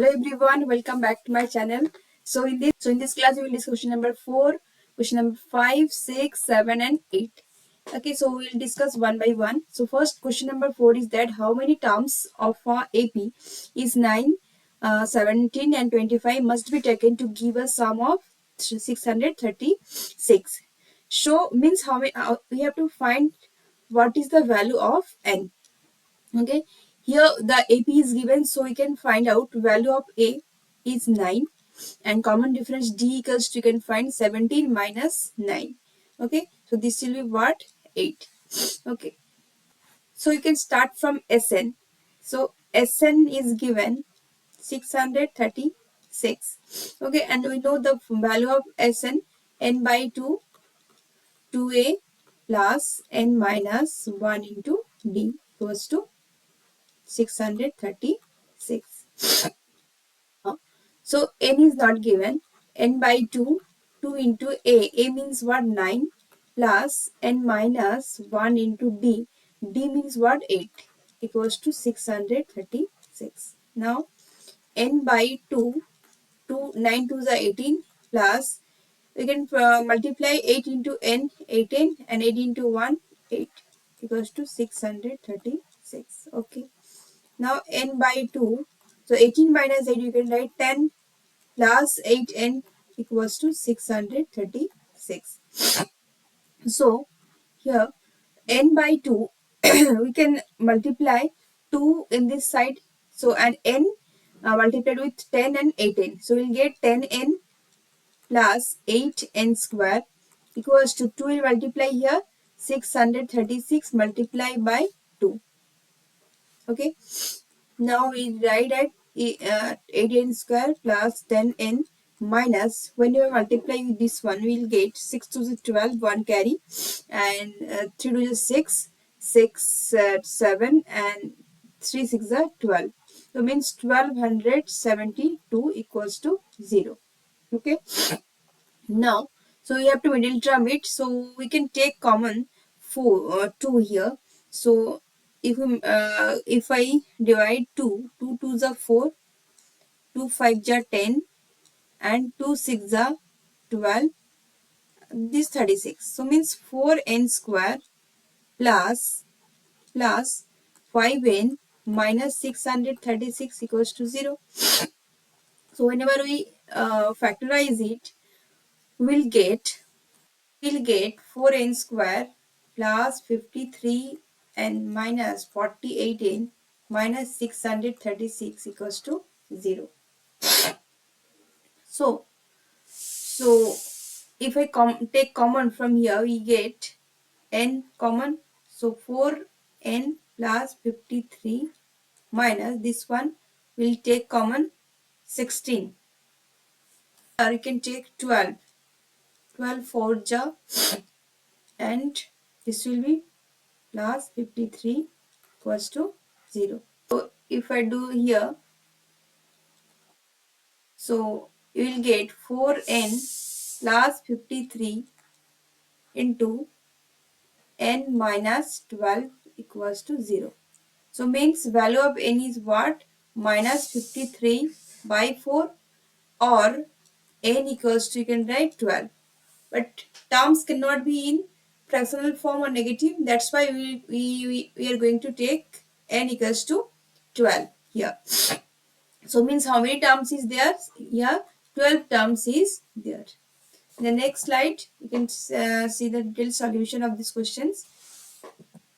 Hello everyone, welcome back to my channel. So in this class we will discuss question number 4, question number 5, 6, 7 and 8. Okay, so we will discuss one by one. So first question number 4 is that how many terms of AP is 9, 17 and 25 must be taken to give a sum of 636. So means how many we have to find what is the value of n. Okay, here the AP is given, so we can find out value of A is 9 and common difference D equals to, you can find 17 minus 9. Okay, so this will be what? 8. Okay, so you can start from SN. So SN is given 636. Okay, and we know the value of SN, n by 2, 2A plus n minus 1 into D equals to 636. So n is not given. N by 2, 2 into A. A means what? 9 plus n minus 1 into D. D means what? 8 equals to 636. Now n by 2, 9 to the 18 plus we can multiply 8 into n, 18 and 8 into 1, 8 equals to 636. Okay. Now n by 2, so 18 minus 8 you can write 10 plus 8n equals to 636. So here n by 2 we can multiply 2 in this side, so and n multiplied with 10 and 18, so we'll get 10n plus 8n square equals to 2 will multiply here 636 multiply by 2. Okay, now we write at 8n square plus 10n minus, when you multiply with this one we will get 6 to the 12, 1 carry, and 3 to the 6, 6 7 and 3 6 are 12. So means 1272 equals to 0. Okay, now so we have to middle term it, so we can take common 2 here. So if I divide 2, 2 2s are 4, 2 5s are 10 and 2 6s are 12, this 36. So means 4n square plus 5n minus 636 equals to 0. So whenever we factorize it, we'll get 4n square plus 53 and minus 48n minus 636 equals to 0. So if I take common from here, we get n common. So 4n plus 53 minus this one will take common 16. Or you can take 12. 12 4 ja, and this will be plus 53 equals to 0. So if I do here, so you will get 4n plus 53 into n minus 12 equals to 0. So means value of n is what? Minus 53 by 4, or n equals to, you can write 12. But terms cannot be in fractional form or negative. That's why we are going to take n equals to 12 here. So means how many terms is there? Here 12 terms is there. In the next slide, you can see the detailed solution of these questions.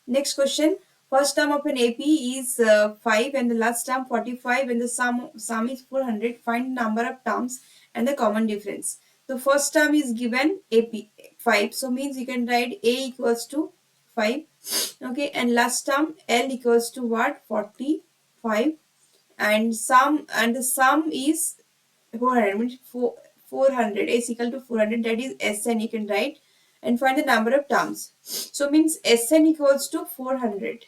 Next question. First term of an AP is 5 and the last term 45 and the sum is 400. Find number of terms and the common difference. The first term is given AP 5. So means you can write A equals to 5. Okay, and last term L equals to what? 45. And the sum is 400, means 400 is equal to 400, that is Sn you can write, and find the number of terms. So means Sn equals to 400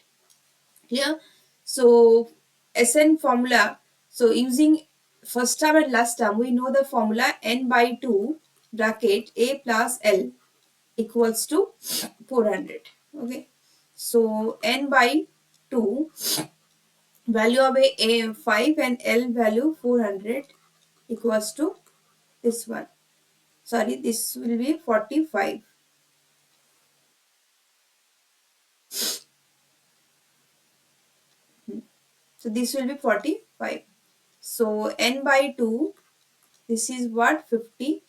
here. So Sn formula, so using first term and last term we know the formula, n by 2 bracket A plus L equals to 400. Okay, so n by 2 value of a 5 and L value 400 equals to this one. Sorry, this will be 45. So this will be 45. So n by 2, this is what, 50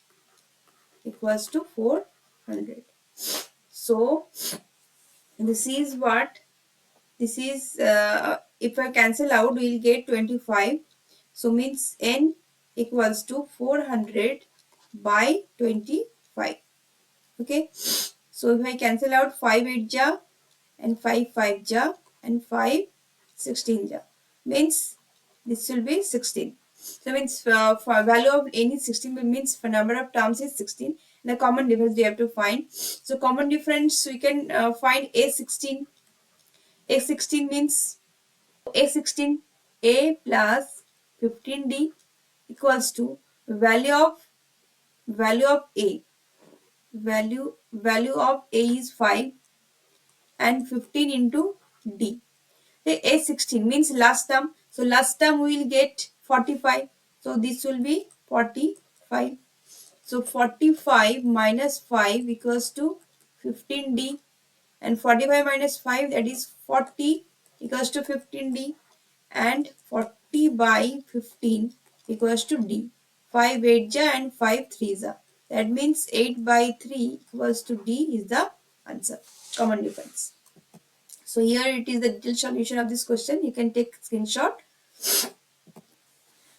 equals to 400. So this is what, this is, if I cancel out, we will get 25. So means n equals to 400 by 25. Okay. So if I cancel out 5 8 ja and 5 5 ja and 5 16 ja, means this will be 16. So means for value of n is 16, means for number of terms is 16. The common difference we have to find. So common difference we can find a16. A16 means a16 a plus 15d equals to value of a, value of a is 5 and 15 into d. The a16 means last term. So last term we will get 45. So this will be 45. So 45 minus 5 equals to 15d, and 45 minus 5, that is 40, equals to 15d, and 40 by 15 equals to d. 5 8 ja and 5 3 ja. That means 8 by 3 equals to d is the answer. Common difference. So here it is the detailed solution of this question. You can take screenshot.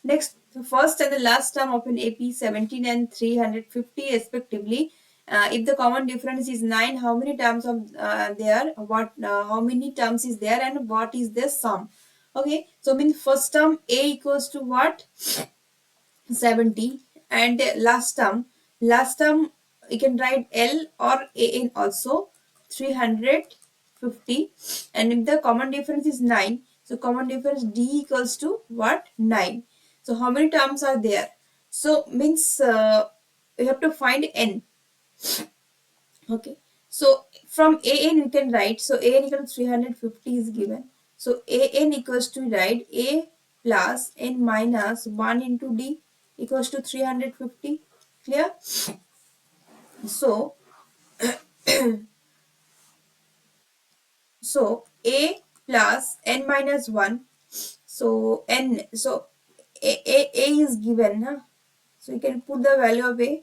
Next, the first and the last term of an AP 17 and 350 respectively. If the common difference is 9, how many terms of there? How many terms is there, and what is the sum? Okay, so mean first term a equals to what? 70, and last term you can write L or AN also, 350, and if the common difference is 9, so common difference D equals to what? 9. So how many terms are there? So means we have to find N. Okay, so from AN we can write, so AN equals 350 is given. So AN equals to write A plus N minus 1 into D equals to 350. Clear? So, so A plus N minus 1. So N, so A is given. Huh? So you can put the value of A.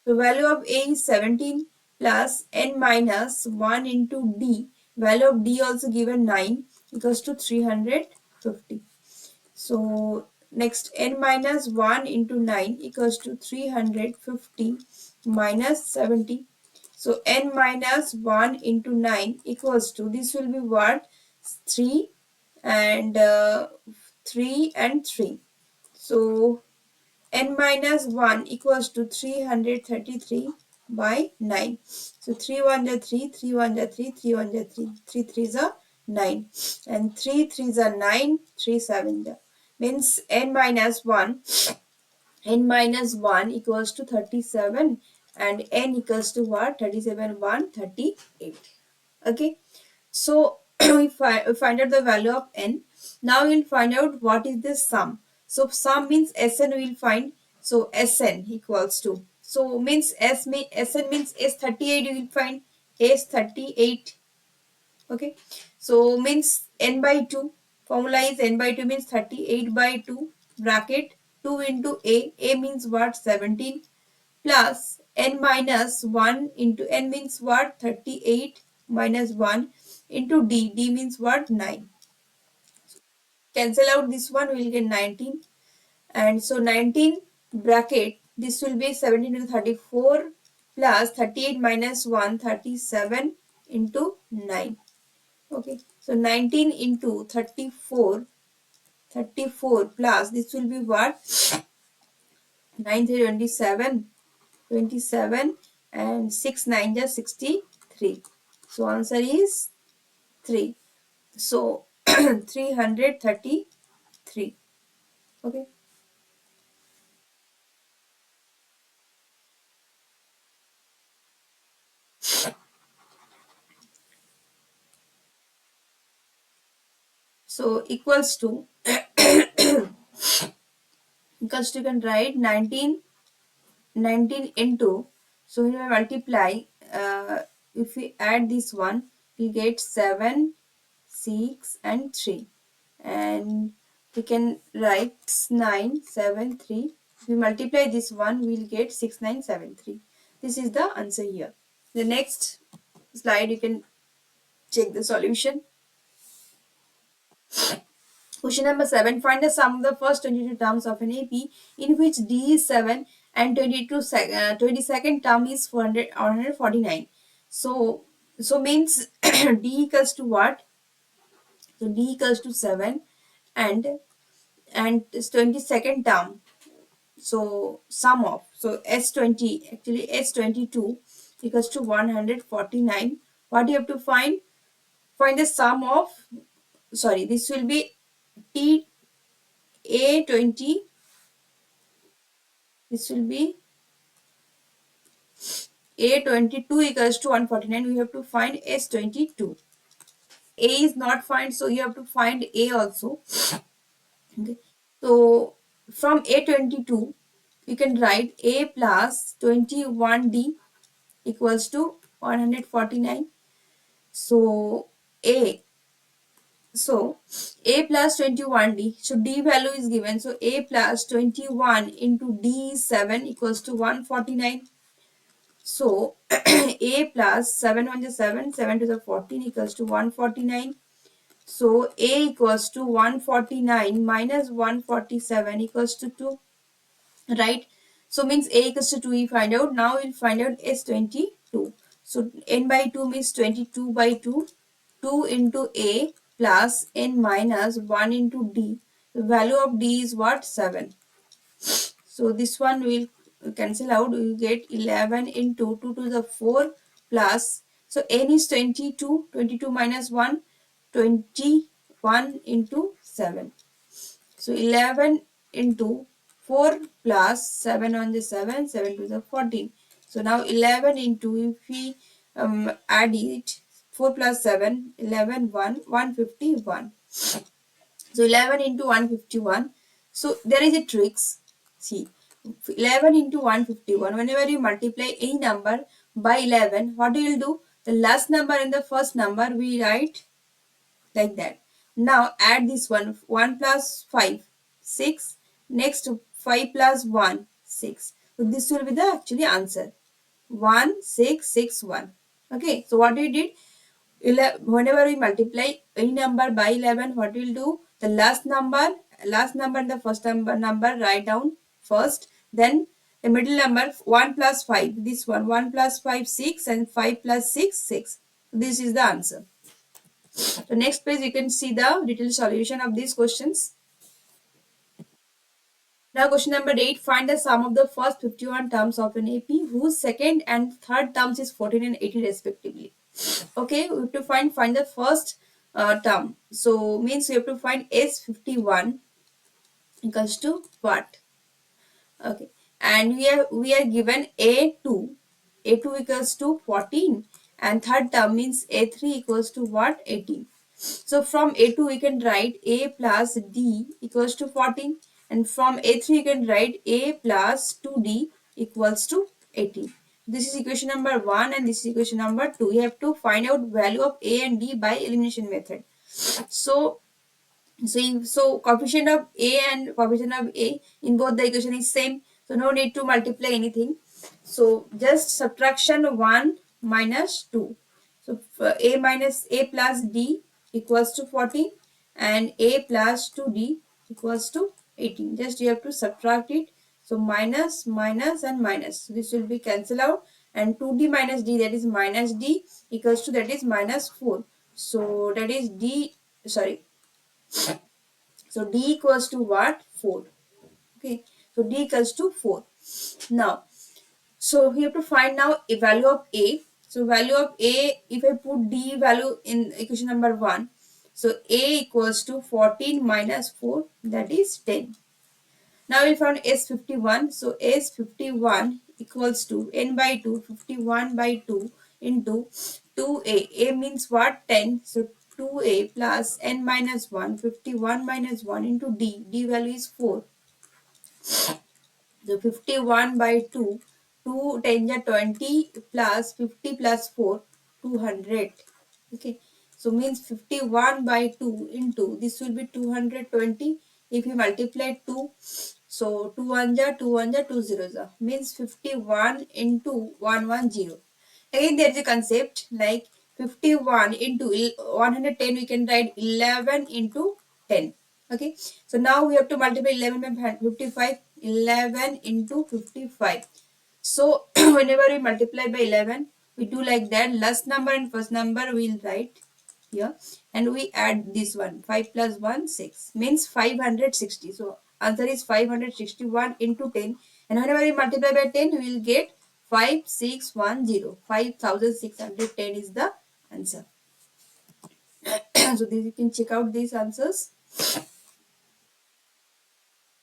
The value of A is 17 plus N minus 1 into D. Value of D also given 9 equals to 350. So next N minus 1 into 9 equals to 350 minus 70. So N minus 1 into 9 equals to, this will be what? 3 and 3 and 3. So n minus 1 equals to 333 by 9. So 3 1 are 3, 3 1 are 3, 3 1 are 3, 3 3 are 9, and 3 3 are 9, 3 7 are. Means n minus 1 equals to 37, and n equals to what? 37 1 38. Okay, so we find out the value of n. Now we'll find out what is the sum. So sum means Sn we'll find. So Sn equals to, so means Sn means S38 you will find, S38. Okay, so means n by 2. Formula is n by 2 means 38 by 2 bracket 2 into A means what? 17 plus n minus 1 into n means what? 38 minus 1 into D means what? 9. Cancel out this one, we will get 19. And so 19 bracket, this will be 17 into 34 plus 38 minus 1, 37 into 9. Okay, so 19 into 34, 34 plus this will be what? 9 3 27, 27, and 6 9 is 63. So answer is 3. So 333. Okay. So equals to you can write 19 into, so we will multiply, uh, if we add this one, we get 7, 6 and 3, and we can write 6973. If we multiply this one, we will get 6973. This is the answer here. The next slide you can check the solution. Question number 7. Find the sum of the first 22 terms of an AP in which D is 7 and 22nd term is 400 or 149. So means D equals to what? So D equals to 7 and it's 22nd term. So sum of, so S20, actually S22 equals to 149. What you have to find? Find the sum of, sorry, this will be T A20. This will be A22 equals to 149. We have to find S22. A is not find, so you have to find A also. Okay. So from A22, you can write A plus 21D equals to 149. So A, so A plus 21D. So D value is given. So A plus 21 into D is 7 equals to 149. So A plus 7 on the 7, 7 to the 14 equals to 149. So A equals to 149 minus 147 equals to 2, right? So means A equals to 2 we find out. Now we'll find out S22. So n by 2 means 22 by 2. 2 into A plus n minus 1 into D. The value of D is what? 7. So this one will cancel out. We will get 11 into 2 to the 4 plus. So n is 22. 22 minus 1. 21 into 7. So 11 into 4 plus 7 on the 7. 7 to the 14. So now 11 into, if we add it, 4 plus 7, 11, 151. So 11 into 151. So there is a tricks. See, 11 into 151. Whenever you multiply any number by 11, what you will do? The last number and the first number we write like that. Now add this one. 1 plus 5, 6. Next 5 plus 1, 6. So this will be the actually answer. 1661. Okay. So what we did? Whenever we multiply any number by 11, what we'll do? The last number and the first number write down first. Then the middle number 1 plus 5. This one 1 plus 5 6 and 5 plus 6 6. This is the answer. So next page you can see the detailed solution of these questions. Now question number 8. Find the sum of the first 51 terms of an AP whose second and third terms is 14 and 18 respectively. Okay, we have to find the first term. So means we have to find S51 equals to what? Okay, and we are given A2. A2 equals to 14 and third term means A3 equals to what? 18. So from A2 we can write A plus D equals to 14, and from A3 you can write A plus 2D equals to 18. This is equation number 1 and this is equation number 2. You have to find out value of A and D by elimination method. So coefficient of A and coefficient of A in both the equation is same. So no need to multiply anything. So just subtraction 1 minus 2. So A minus A plus D equals to 14 and A plus 2D equals to 18. Just you have to subtract it. So minus, minus and minus. This will be cancelled out, and 2D minus D, that is minus D, equals to, that is minus 4. So that is D, sorry. So D equals to what? 4. Okay. So D equals to 4. Now, so we have to find now a value of A. So value of A, if I put D value in equation number 1, so A equals to 14 minus 4, that is 10. Now we found S51. So S51 equals to n by 2, 51 by 2 into 2A. A means what? 10. So 2a plus n minus 1, 51 minus 1 into d value is 4. So 51 by 2, 2 10 are 20 plus 50 plus 4, 200. Okay. So means 51 by 2 into, this will be 220. If you multiply 2, so 2 1 ja, 2 1 ja, 2 zeros are. Means 51 into 110. Again there is a concept like 51 into 110, we can write 11 into 10. Okay, so now we have to multiply 11 by 55, 11 into 55. So whenever we multiply by 11, we do like that, last number and first number we'll write here, and we add this one, 5 plus 1 6, means 560. So answer is 561 into 10, and whenever we multiply by 10, we will get 5610. 5610 is the answer. So this, you can check out these answers.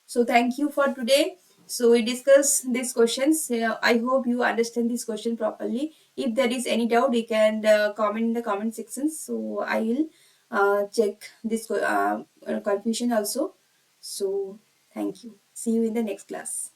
So thank you for today. So we discuss these questions. I hope you understand this question properly. If there is any doubt, you can comment in the comment section. So I will check this confusion also. So thank you. See you in the next class.